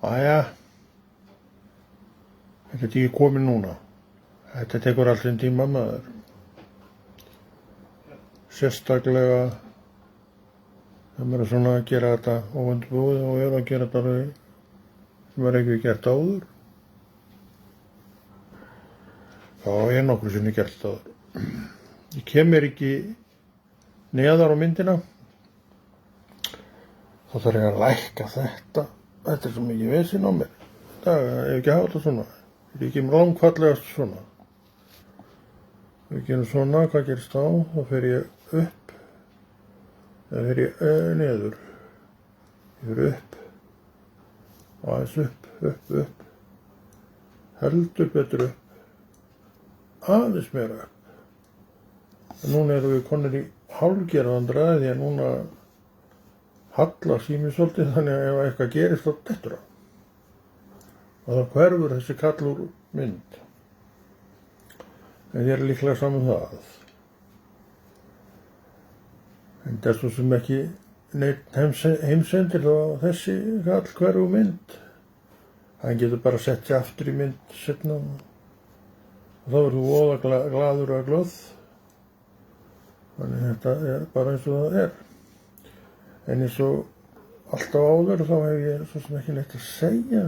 Jæja, þetta er ekki komið núna. Þetta tekur allt sinn tíma, maður. Sérstaklega þegar maður er svona að gera þetta óundirbúið og er að gera þetta sem maður ekki gert áður. Já, ég er nokkru sinni gert áður. Ég kem mér ekki neðar á myndina. Þá þarf ég að lækka þetta. Þetta er svo mikið vesinn á mér. Það er ekki að hafa þetta svona. Ég er ekki langfallegast svona. Við gerum svona, hvað gerist þá? Þá fer ég upp. Eða fer ég niður. Ég fer upp. Og aðeins upp. Heldur betur upp. Aðeins meira upp. Og núna erum við konir í hálfgerðandræði því að núna hallar síminn svolítið þannig að ef eitthvað gerist þá dettur hann. Og þá hverfur þessi kall úr mynd. En ég er líklega saman það. En það er svo sem ekki neitt heimsendir þá þessi kall hverfur mynd. Hann getur bara sett sér aftur í mynd seinna. Og þá verður þú voða glaður og glöð. Þannig þetta er bara eins og það er. En eins og alltaf áður þá hef ég svo sem ekki neitt að segja.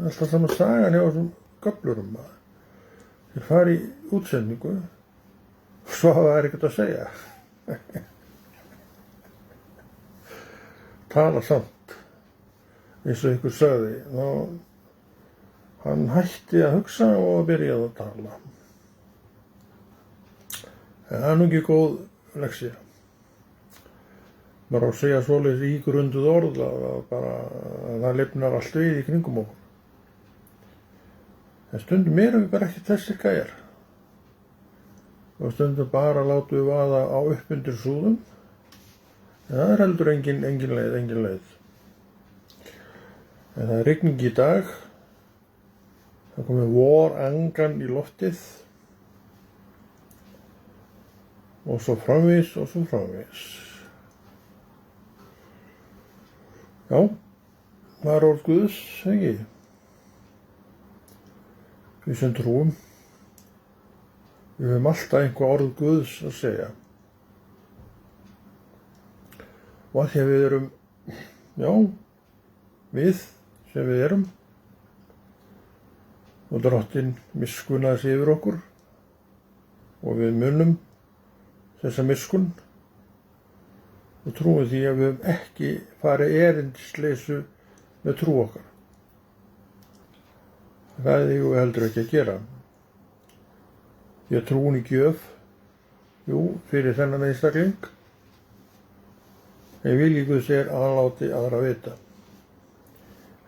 Alltaf saman sagan hjá þessum göflurum. Þeir fara í útsendingu og svo hafa þær ekkert að segja. Tala samt. Eins og ykkur sagði. Þá hann hætti að hugsa og byrjaði að tala. En það er nú ekki góð leksía. Maður á að segja svoleiðis ígrunduð orð að það lifnar allt við í kringum okkur. En stundum erum við bara ekki þessir gæjar. Og stundum bara látum við vaða á upp undir súðum. En það er heldur engin leið. En það er rigning í dag. Það komið vorangan í loftið. Og svo framvegis og svo framvegis. Já, það er orð Guðs, ekki? Við sem trúum. Við höfum alltaf einhver orð Guðs að segja. Og að því að við erum, já, við sem við erum. Og Drottinn miskunnaði sig yfir okkur. Og við munum þessa miskun. Og trúum því að við höfum ekki farið erindisleysu með trú okkar. Það er ég heldur ekki að gera. Því að trúin í gjöf, fyrir þennan einstakling, en vilji Guðs er að hann láti aðra vita.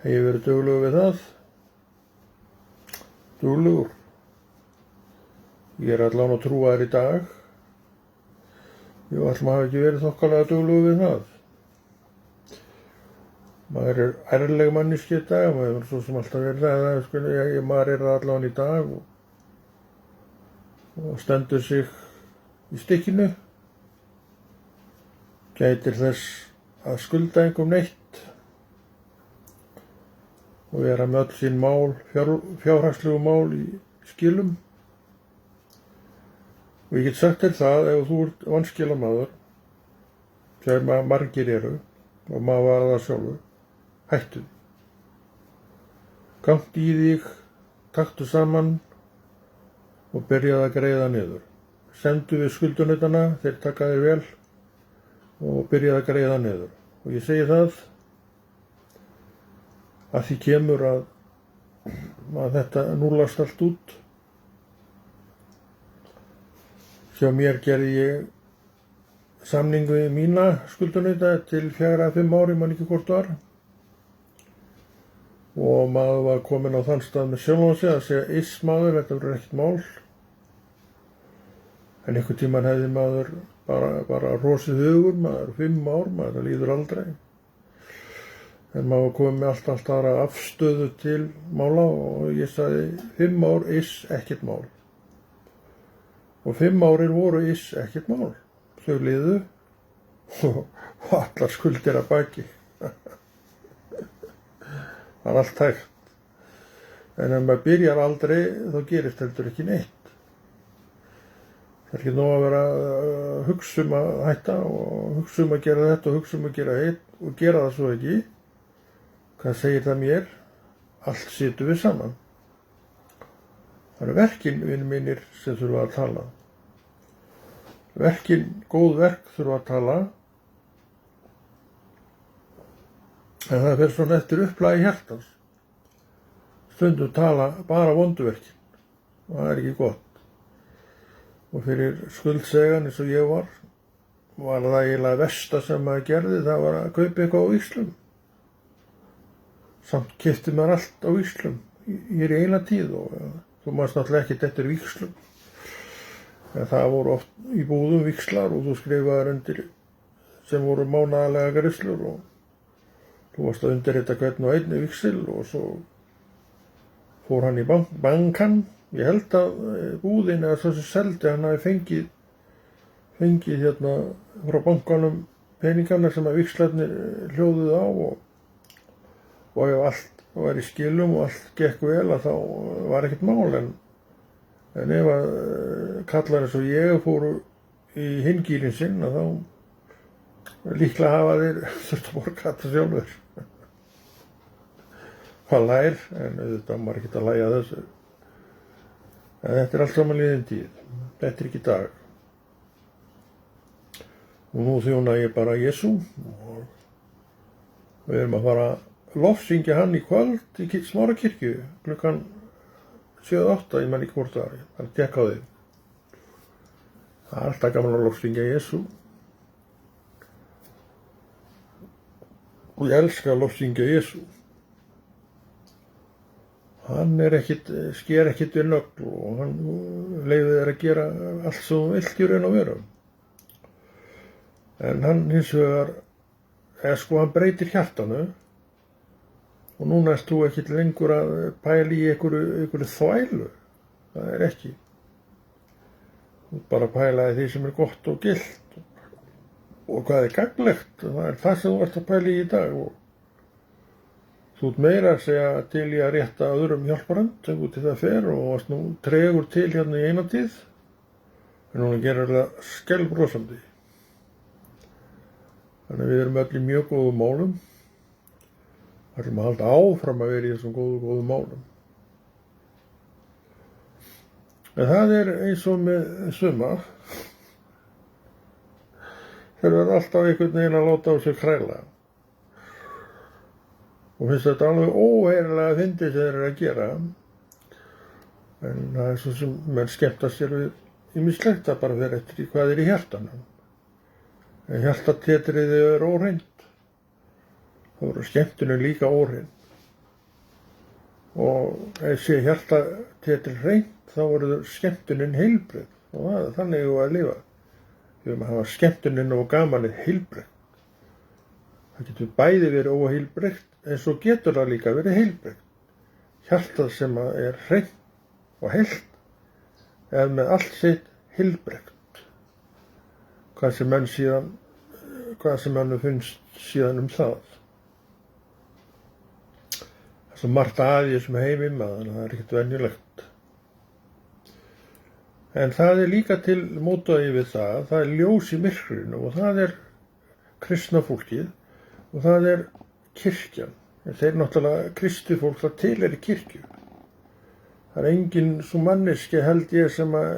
Hef ég verið duglegur við það? Duglegur. Ég er allan að trúa þér í dag. Jú, ætlum að hafa ekki verið þokkalega duglegur við það. Maður er ærleg manneskja í dag, maður er svo sem alltaf verið það, maður er allan í dag og stendur sig í stykkinu. Gætir þess að skulda einhverjum neitt og vera með öll sín mál, fjárhagslegu mál í skilum. Og ég get sagt þér það, ef þú ert vanskilamaður, sem margir eru, og maður var það sjálfur, hættu. Gangt í þig, taktu saman og byrjaði að greiða niður. Sendu við skuldunutana, þeir taka þér vel og byrjaði að greiða niður. Og ég segi það að því kemur að þetta núllast allt út. Hjá mér gerði ég samning við mína skuldunuta til 4-5 ári, man ekki hvort var. Og maður var komin á þann stað með sjálfan sig að segja maður, þetta verður ekkert mál. En einhvern tímann hefði maður bara rosið hugur, maður 5 ár, maður líður aldrei. En maður var komin með allt aðra afstöðu til mála og ég sagði 5 ár, ekkert mál. Og 5 árir voru ekkert mál. Þau liðu og allar skuldir að baki. það er allt hægt. En ef maður byrjar aldrei, þá gerist heldur ekki neitt. Það er ekki nóg að vera að hugsa að hætta og hugsa að gera þetta og hugsa að gera hitt og gera það svo ekki. Hvað segir það mér? Allt situr við saman. Það eru verkin, vinir mínir, sem þurfa að tala. Verkin, góð verk þurfa að tala. En það fer svona eftir upplagi hjartans. Stundum tala bara vonduverkin. Og það er ekki gott. Og fyrir skuldsegan eins og ég var það eiginlega versta sem maður gerði, það var að kaupa eitthvað á víxlum. Samt keypti maður allt á víxlum í eina tíð og þú maður náttúrulega ekkert eftir víxlum. En það voru oft í búðum víxlar og þú skrifaðir undir sem voru mánaðarlega greiðslur og þú varst að undirrita hvern og einni víxil og svo fór hann í bankan. Ég held að búðin eða þessi seldi hann hafi fengið hérna frá bankanum peningana sem að víxlarnir hljóðuðu á og ef allt var í skilum og allt gekk vel að þá var ekkert mál en ef að kallar eins og ég fóru í hingýlinn sinn að þá líklega hafa þeir þurft að borga þetta sjálfur. Hvað lær, en auðvitað maður ekkert að lægja þessu. En þetta er allt saman liðin tíð. Þetta er ekki dag. Og nú þjóna ég bara Jesú og við erum að fara að lofsyngja hann í kvöld í Smárakirkju klukkan 7-8, ég man ekki hvort það er að tekka á því. Það er alltaf gaman að lofsyngja Jesú. Og ég elska að lofsyngja Jesú. Hann sker ekkert við nögl og hann leyfir þér að gera allt sem þú vilt í raun og veru. En hann hins vegar, hann breytir hjartanu og núna erst þú ekkert lengur að pæla í einhverju þvælu. Það er ekki. Þú bara pæla í því sem er gott og gilt og hvað er gagnlegt. Það er það sem þú ert að pæla í dag og þú ert meira að segja til í að rétta öðrum hjálparhönd ef út í það fer og varst nú tregur til hérna í eina tíð en núna gerir það skelbrosandi. Þannig við erum öll í mjög góðum málum. Það ætlum að halda áfram að vera í þessum góðum málum. En það er eins og með suma. Þeir eru alltaf einhvern veginn að láta á sig kræla. Og finnst þetta alveg óheyrilega fyndið sem þeir eru að gera. En það er svo sem menn skemmta sér við ýmislegt að bara vera eftir í hvað er í hjartanum. En hjartatetriði er óhreint. Það voru skemmtunum líka óhreint. Og ef sé hjartatetri hreint þá voru skemmtunin heilbrigð. Og þannig er að lifa. Við höfum að hafa skemmtunin og gamanið heilbrigð. Það getur bæði verið óheilbrigt en svo getur það líka verið heilbrigt. Hjartað sem er hreint og heilt er með allt sitt heilbrigt. Hvað sem mann finnst síðan það. Það er svo margt að í þessum heimi maður, það er ekkert venjulegt. En það er líka til mótaði við það er ljós í myrkrinu og það er kristna fólkið. Og það er kirkjan. Þeir náttúrulega kristi fólk það til í kirkju. Það er engin svo manneski held ég sem að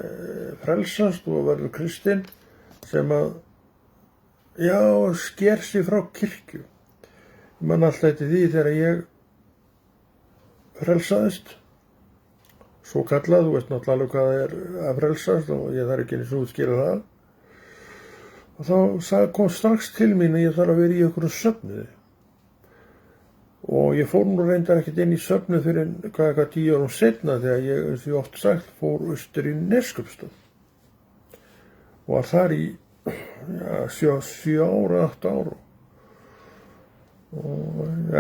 frelsast og verður kristinn sem að sker sig frá kirkju. Ég man alltaf eftir því þegar ég frelsaðist. Svo kallað, þú veist náttúrulega alveg hvað það er að frelsast og ég þarf ekki eins og útskýra það. Og þá kom strax til mín að ég þarf að vera í einhverjum söfnuði. Og ég fór nú reyndar ekkert inn í söfnuð fyrir hvað 10 árum seinna þegar ég, eins og ég oft sagt, fór austur í Neskaupstað. Og var þar í 7 ára, 8 ára.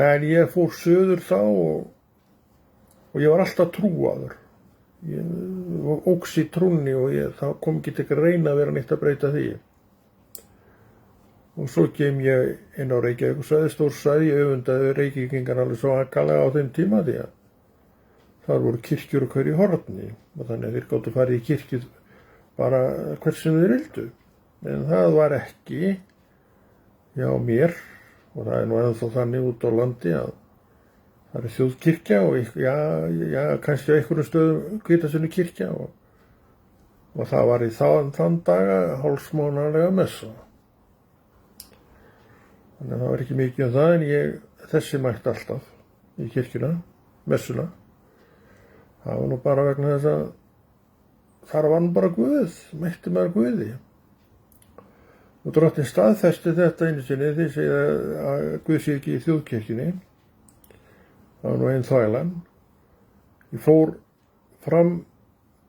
En ég fór söður þá og ég var alltaf trúaður. Ég óx í trúnni og það kom ekki til að reyna að vera neitt að breyta því. Og svo kem ég inn á Reykjavíkursvæði, stórsvæði, ég öfundaði Reykvíkingar alveg svo akalega á þeim tíma því að þar voru kirkjur og hverju horni og þannig að þeir gáttu farið í kirkju bara hvert sem þeir vildu. En það var ekki hjá mér og það er nú ennþá þannig út á landi að það er þjóðkirkja og kannski á einhverjum stöðum Hvítasunnu kirkja og það var í þann daga hálfsmánaðarlega messa. Þannig að það var ekki mikið um það en þessi mætti alltaf í kirkjuna, messuna. Það var nú bara vegna þess að þar var nú bara Guð, mætti maður Guði. Og Drottinn staðfesti þetta einu sinni því að Guð sé ekki í þjóðkirkjunni. Það var nú einn þvælan. Ég fór fram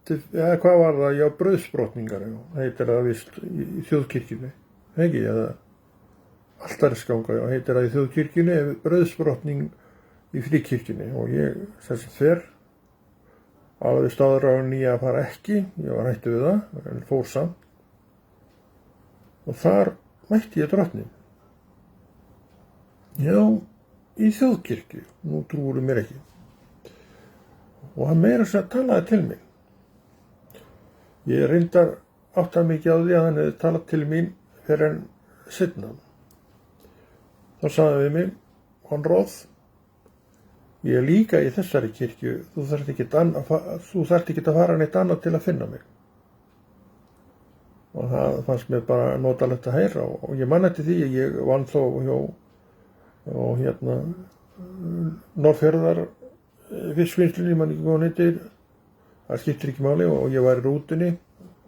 til, hvað var það? Já, brauðsbrotningar, heitir það vist í þjóðkirkjunni. Ekki, eða altarisganga, heitir það í þjóðkirkjunni, brauðsbrotning í fríkirkjunni. Og ég fer alveg staður á nýja að fara ekki, ég var hættu við það, en fór samt. Og þar mætti ég Drottning. Já, í þjóðkirkju, nú trúir mér ekki. Og hann meira þess að talaði til mín. Ég reyndar áttað mikið á því að hann hefði talað til mín fyrir en seinna. Þá sagði við mig, Konráð, ég er líka í þessari kirkju, þú þarft ekki að fara neitt annað til að finna mig. Og það fannst mér bara notalegt að heyra og ég man eftir því að ég vann þó hjá Norðfjarðar fiskvinnslunni, ég man ekki hvað hún heitir, það skiptir ekki máli og ég var í rútunni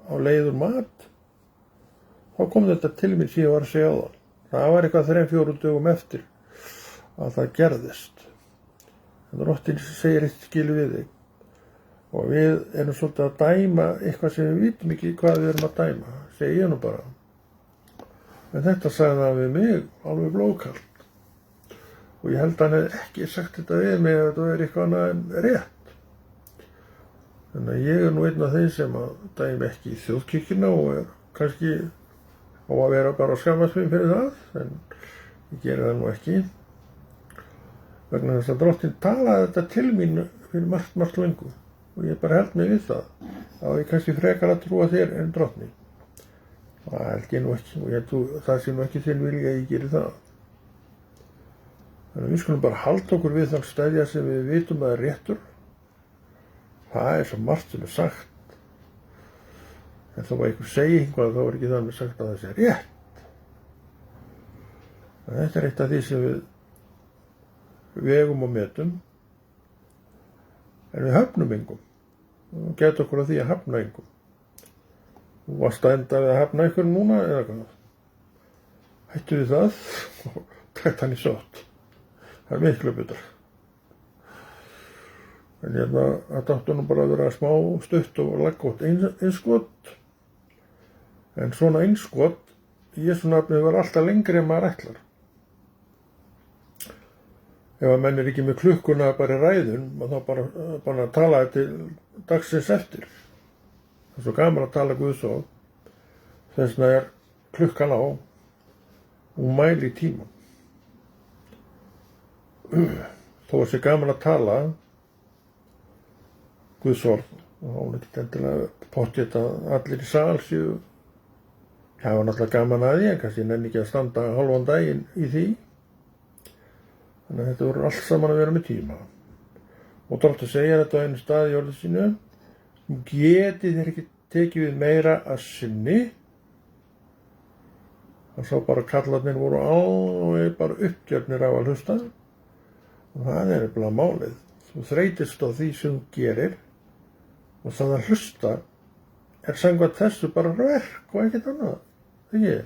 á leið úr mat. Þá kom þetta til mér sem ég var að segja á það. Það var eitthvað 3-4 dögum eftir að það gerðist. En Drottinn segir eitt skil við þig. Og við erum svolítið að dæma eitthvað sem við vitum ekki hvað við erum að dæma, segi ég nú bara. En þetta sagði það við mig alveg blóðkalt. Og ég held að hann hefði ekki sagt þetta við mig að þetta er eitthvað annað en rétt. Þannig að ég er nú einn af þeim sem að dæma ekki í þjóðkirkjuna og er kannski á að vera bara að skammast mig fyrir það, en ég geri það nú ekki. Vegna þess að Drottinn talaði þetta til mín fyrir margt löngu. Og ég bara held mig við það. Þá er ég kannski frekar að trúa þér en Drottni. Það held ég nú ekki og ég trú, það sé nú ekki þinn vilja að ég geri það. Þannig að við skulum bara halda okkur við þann stæðja sem við vitum að er réttur. Það er svo margt sem er sagt. En þó að einhver segi eitthvað þá er ekki það með sagt að það sé rétt. En þetta er eitt af því sem við vegum og metum. En við höfnum engum. Og gætu okkur að því að hafna engum. Þú varst að enda við að hafna ykkur núna eða hvað? Hættu við það og tætt hann í sótt. Það er miklu betra. En þetta áttu nú bara að vera smá stutt og laggótt innskot. En svona innskot í Jesú nafni var alltaf lengri en maður ætlar. Ef að menn er ekki með klukkuna bara í ræðun, þá bara að tala til dagsins eftir. Það er svo gaman að tala Guðsorð. Þess vegna er klukkan á og mæli tíman. Þó að sé gaman að tala Guðsorð og hún er ekki endilega pottþétt að allir í sal séu. Það var náttúrulega gaman að því, en kannski nenni ekki að standa hálfan daginn í því. Þannig að þetta voru allt saman að vera með tíma. Og Drottinn segja þetta á einu stað í orði sínu. Getið þér ekki tekið við meira að sinni. Og svo bara kallarnir voru alveg bara uppgjörnir á að hlusta. Og það er nefnilega málið. Þú þreytist á því sem þú gerir. Og það að hlusta er samkvæmt þessu bara verk og ekkert annað. Ekki?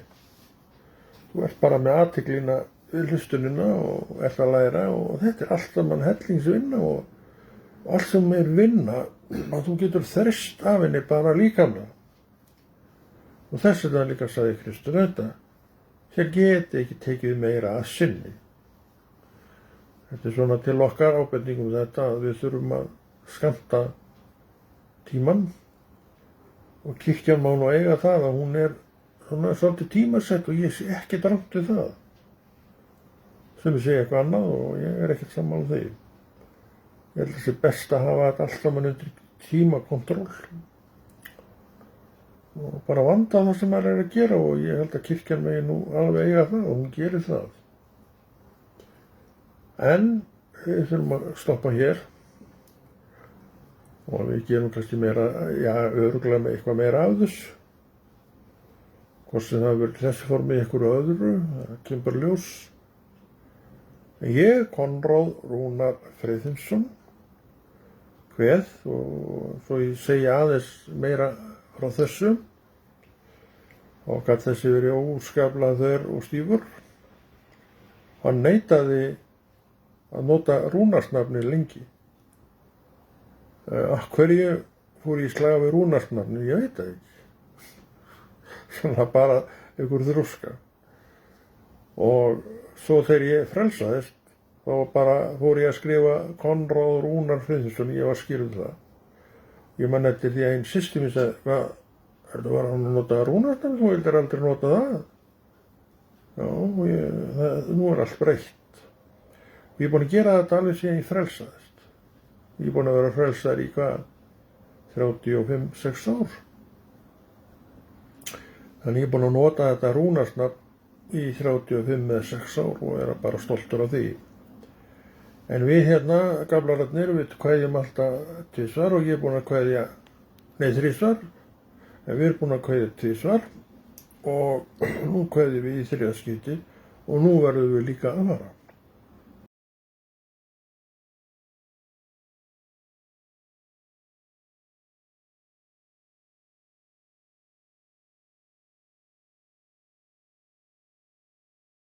Þú ert bara með athyglinna við hlustunina og ert að læra og þetta er allt saman hellingsvinna og allt sem er vinna að þú getur þrist af henni bara líkamlega. Og þess vegna líka sagði Kristur þetta. Hér geti ekki tekið meira að sinni. Þetta er svona til okkar ábendingum þetta að við þurfum að skammta tímann og kirkjan má nú eiga það að hún er svona svolítið tímasett og ég sé ekkert rangt við það. Sem ég segi eitthvað annað og ég er ekkert sammála því. Ég held að það sé best að hafa þetta allt saman undir tímakontról og bara vanda það sem maður er að gera og ég held að kirkjan megi nú alveg eiga það og hún gerir það. En við þurfum að stoppa hér og við gerum kannski meira, já, örugglega með eitthvað meira af þessu. Hvort sem það verður þessi formi í einhverju öðru, það kemur ljós. Ég, Konráð Rúnar Friðfinnsson, kveð og svo ég segja aðeins meira frá þessu og gat þessi verið óskaplegur og stífur. Hann neitaði að nota Rúnarsnafnið lengi. Af hverju fór ég í slag við Rúnarsnafnið? Ég veit það ekki. Svona bara einhver þrjóska. Og svo þegar ég frelsaðist, þá bara fór ég að skrifa Konráð Rúnar Friðfinnsson, ég var skýrð það. Ég man eftir því að einn systir mín sagði, hvað, ertu bara að nota Rúnarsnafnið, þú vildir aldrei nota það? Já, nú er allt breytt. Ég er búinn að gera þetta alveg síðan ég frelsaðist. Ég er búinn að vera frelsaður í hvað, 35-6 ár. Þannig ég er búinn að nota þetta Rúnarsnafn í 35-6 ár og er bara stoltur af því. En við hérna, gamlararnir, við kveðjum alltaf tvisvar og ég er búinn að kveðja, þrisvar, en við erum búinn að kveðja tvisvar og nú kveðjum við í 3. skipti og nú verðum við líka að fara.